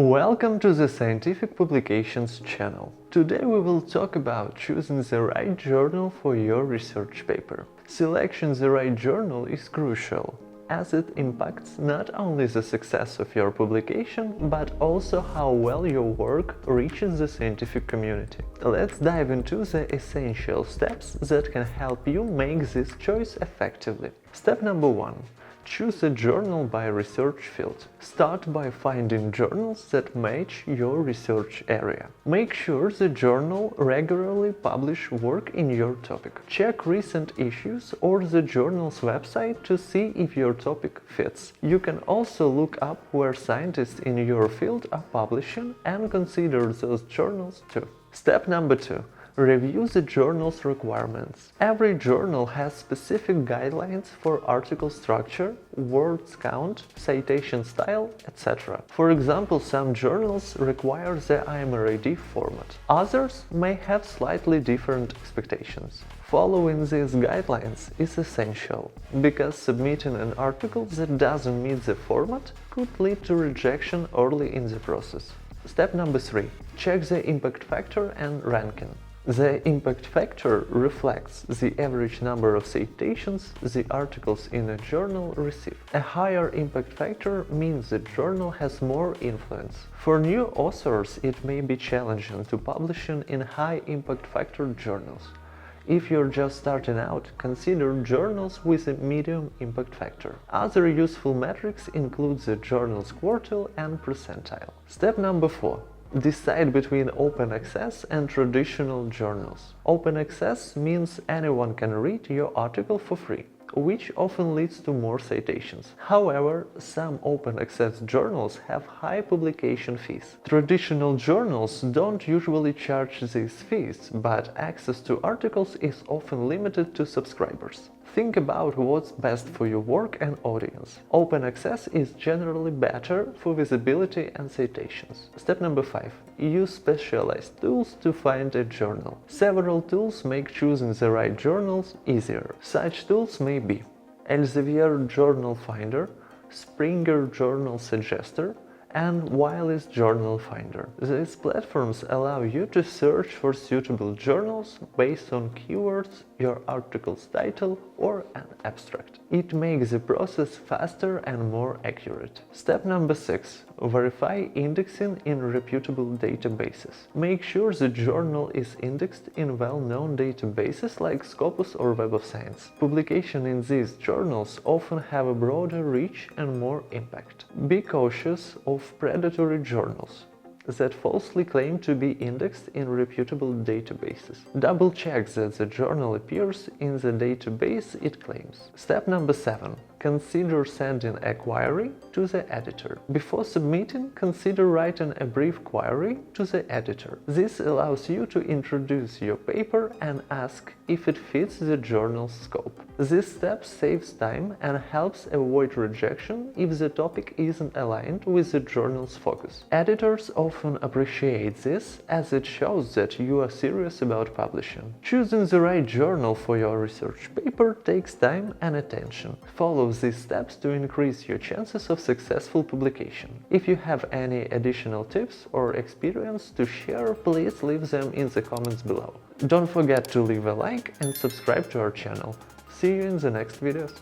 Welcome to the Scientific Publications channel. Today we will talk about choosing the right journal for your research paper. Selecting the right journal is crucial, as it impacts not only the success of your publication, but also how well your work reaches the scientific community. Let's dive into the essential steps that can help you make this choice effectively. Step number 1. Choose a journal by research field. Start by finding journals that match your research area. Make sure the journal regularly publish work in your topic. Check recent issues or the journal's website to see if your topic fits. You can also look up where scientists in your field are publishing and consider those journals too. Step number 2. Review the journal's requirements. Every journal has specific guidelines for article structure, words count, citation style, etc. For example, some journals require the IMRAD format. Others may have slightly different expectations. Following these guidelines is essential, because submitting an article that doesn't meet the format could lead to rejection early in the process. Step number 3. Check the impact factor and ranking. The impact factor reflects the average number of citations the articles in a journal receive. A higher impact factor means the journal has more influence. For new authors, it may be challenging to publish in high impact factor journals. If you're just starting out, consider journals with a medium impact factor. Other useful metrics include the journal's quartile and percentile. Step number 4. Decide between open access and traditional journals. Open access means anyone can read your article for free, which often leads to more citations. However, some open access journals have high publication fees. Traditional journals don't usually charge these fees, but access to articles is often limited to subscribers. Think about what's best for your work and audience. Open access is generally better for visibility and citations. Step number 5. Use specialized tools to find a journal. Several tools make choosing the right journals easier. Such tools may be Elsevier Journal Finder, Springer Journal Suggester, and Wiley's Journal Finder. These platforms allow you to search for suitable journals based on keywords, your article's title, or an abstract. It makes the process faster and more accurate. Step number 6. Verify indexing in reputable databases. Make sure the journal is indexed in well-known databases like Scopus or Web of Science. Publication in these journals often have a broader reach and more impact. Be cautious of predatory journals that falsely claim to be indexed in reputable databases. Double check that the journal appears in the database it claims. Step number 7. Consider sending a query to the editor. Before submitting, consider writing a brief query to the editor. This allows you to introduce your paper and ask if it fits the journal's scope. This step saves time and helps avoid rejection if the topic isn't aligned with the journal's focus. Editors often appreciate this, as it shows that you are serious about publishing. Choosing the right journal for your research paper takes time and attention. Follow these steps to increase your chances of successful publication. If you have any additional tips or experience to share, please leave them in the comments below. Don't forget to leave a like and subscribe to our channel. See you in the next videos.